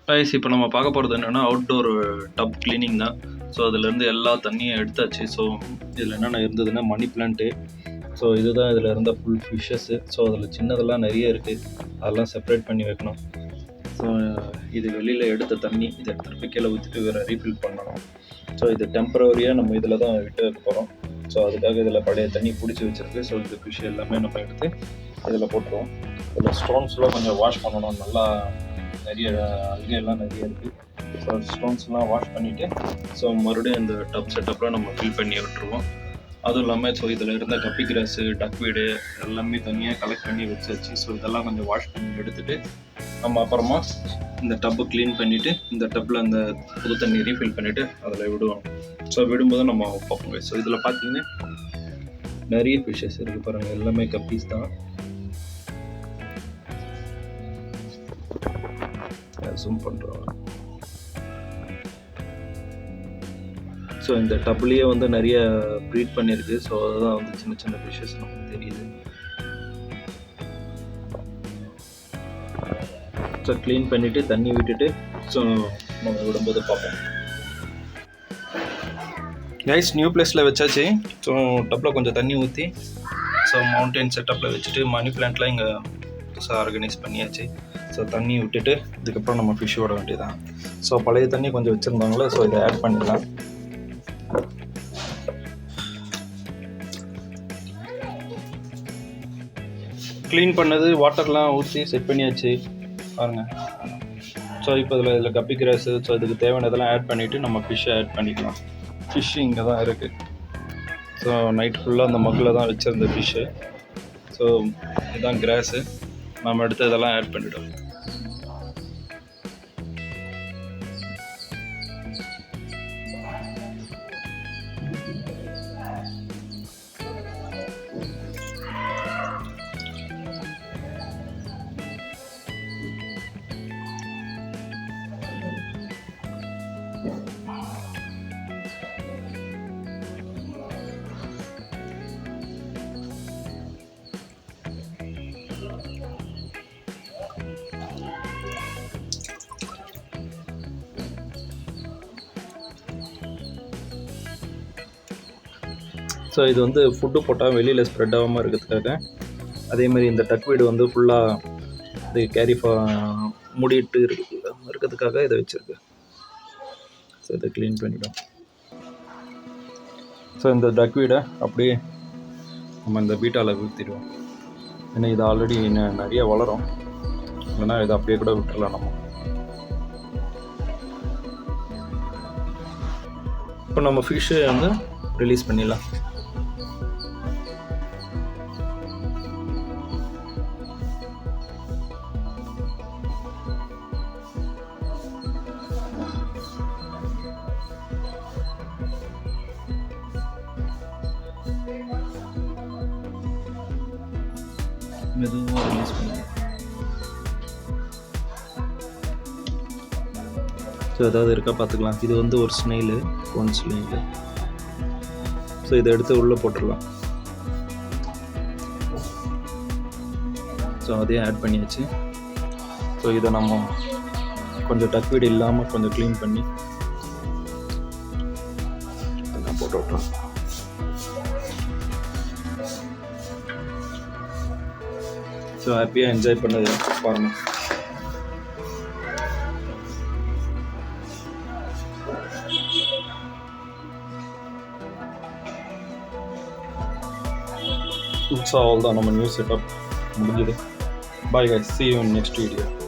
Guys இப்போ நம்ம பார்க்க போகிறது என்னென்னா அவுட்டோர் டப் கிளீனிங் தான். ஸோ அதுலேருந்து எல்லா தண்ணியும் எடுத்தாச்சு. ஸோ இதில் என்னென்ன இருந்ததுன்னா மணி பிளான்ட்டு. ஸோ இதுதான் இதில் இருந்த ஃபுல் ஃபிஷ்ஷஸ்ஸு. ஸோ அதில் சின்னதெல்லாம் நிறைய இருக்குது, அதெல்லாம் செப்பரேட் பண்ணி வைக்கணும். ஸோ இது வெளியில் எடுத்த தண்ணி இதை எடுத்துகிட்டு போய் கீழே ஊற்றிட்டு வேறு ரீஃபில் பண்ணணும். ஸோ இது டெம்பரவரியாக நம்ம இதில் தான் விட்டு வைக்க போகிறோம். ஸோ அதுக்காக இதில் பழைய தண்ணி பிடிச்சி வச்சுருக்கு. ஸோ இந்த ஃபிஷ் எல்லாமே நம்ம எடுத்து இதில் போட்டுருவோம். இதில் ஸ்டோன்ஸ்லாம் கொஞ்சம் வாஷ் பண்ணணும். நல்லா நிறைய அல்கையெல்லாம் நிறைய இருக்குது. ஸோ ஸ்டோன்ஸ்லாம் வாஷ் பண்ணிவிட்டு ஸோ மறுபடியும் இந்த டப் செட்டப்லாம் நம்ம ஃபில் பண்ணி விட்டுருவோம். அதுவும் இல்லாமல் ஸோ இதில் இருந்த கப்பி கிராஸு, டக்வீடு எல்லாமே தனியாக கலெக்ட் பண்ணி வச்சாச்சு. ஸோ இதெல்லாம் கொஞ்சம் வாஷ் பண்ணி எடுத்துகிட்டு நம்ம அப்புறமா இந்த டப்பை க்ளீன் பண்ணிவிட்டு இந்த டப்பில் அந்த புது தண்ணி ரீஃபில் பண்ணிவிட்டு அதில் விடுவோம். ஸோ விடும்போது நம்ம பார்ப்போங்க. ஸோ இதில் பார்த்தீங்கன்னா நிறைய ஃபிஷ்ஷஸ் இருக்குது பாருங்கள், எல்லாமே கப்பீஸ் தான். ஜூம் பண்ணுறோம். ஸோ இந்த டப்லேயே வந்து நிறைய ப்ரீட் பண்ணியிருக்கு. ஸோ அதுதான் வந்து சின்ன சின்ன ஃபிஷ்ஷஸ் நமக்கு தெரியுது. ஸோ க்ளீன் பண்ணிவிட்டு தண்ணி விட்டுட்டு ஸோ நம்ம விடும்போது பார்ப்போம். கைஸ் நியூ பிளேஸில் வச்சாச்சு. ஸோ டப்பில் கொஞ்சம் தண்ணி ஊற்றி ஸோ மவுண்டைன் செட்டப்பில் வச்சுட்டு மணி பிளான்ட்லாம் இங்கே புதுசாக ஆர்கனைஸ் பண்ணியாச்சு. ஸோ தண்ணி விட்டுட்டு இதுக்கப்புறம் நம்ம ஃபிஷ் விட வேண்டியதான். ஸோ பழைய தண்ணி கொஞ்சம் வச்சுருந்தாங்களே, ஸோ இதை ஆட் பண்ணிடலாம். க்ளீன் பண்ணது வாட்டர்லாம் ஊற்றி செட் பண்ணியாச்சு பாருங்கள். ஸோ இப்போ இதில் கப்பி கிராஸு, ஸோ இதுக்கு தேவையானதெல்லாம் ஆட் பண்ணிவிட்டு நம்ம ஃபிஷ்ஷை ஆட் பண்ணிக்கலாம். ஃபிஷ்ஷு இங்கே தான் இருக்குது. ஸோ நைட் ஃபுல்லாக அந்த மக்கில் தான் வச்சுருந்த ஃபிஷ்ஷு. ஸோ இதுதான் கிராஸு. நம்ம எடுத்து இதெல்லாம் ஆட் பண்ணிவிடுவோம். ஸோ இது வந்து ஃபுட்டு போட்டால் வெளியில் ஸ்ப்ரெட் ஆகாமல் இருக்கிறதுக்காக, அதேமாதிரி இந்த டக்வீடு வந்து ஃபுல்லாக இது கேரி மூடிட்டு இருக்கிறதுக்காக இதை வச்சுருக்கு. ஸோ இதை க்ளீன் பண்ணிவிடும். ஸோ இந்த டக்வீடை அப்படியே நம்ம இந்த பீட்டாவில் ஊற்றிடுவோம். ஏன்னா இது ஆல்ரெடி நிறைய வளரும், இல்லைன்னா இதை அப்படியே கூட விட்டுடலாம் நம்ம. இப்போ நம்ம ஃபிஷ்ஷை வந்து ரிலீஸ் பண்ணிடலாம். மெதுவாக ரிலீஸ் பண்ணுங்க. ஸோ ஏதாவது இருக்கா பார்த்துக்கலாம். இது வந்து ஒரு ஸ்னெயிலு, ஒன் ஸ்னெயிலு. ஸோ இதை எடுத்து உள்ளே போட்டுடலாம். ஸோ அதையும் ஆட் பண்ணியாச்சு. ஸோ இதை நம்ம கொஞ்சம் டக்வீடு இல்லாமல் கொஞ்சம் க்ளீன் பண்ணி போட்டு விட்டுறோம். ஸோ ஹாப்பியாக என்ஜாய் பண்ணது பாருங்கள். ஸோ அவ்வளோதான், நம்ம நியூ செட்டப் முடிஞ்சது. Bye guys, see you in next video.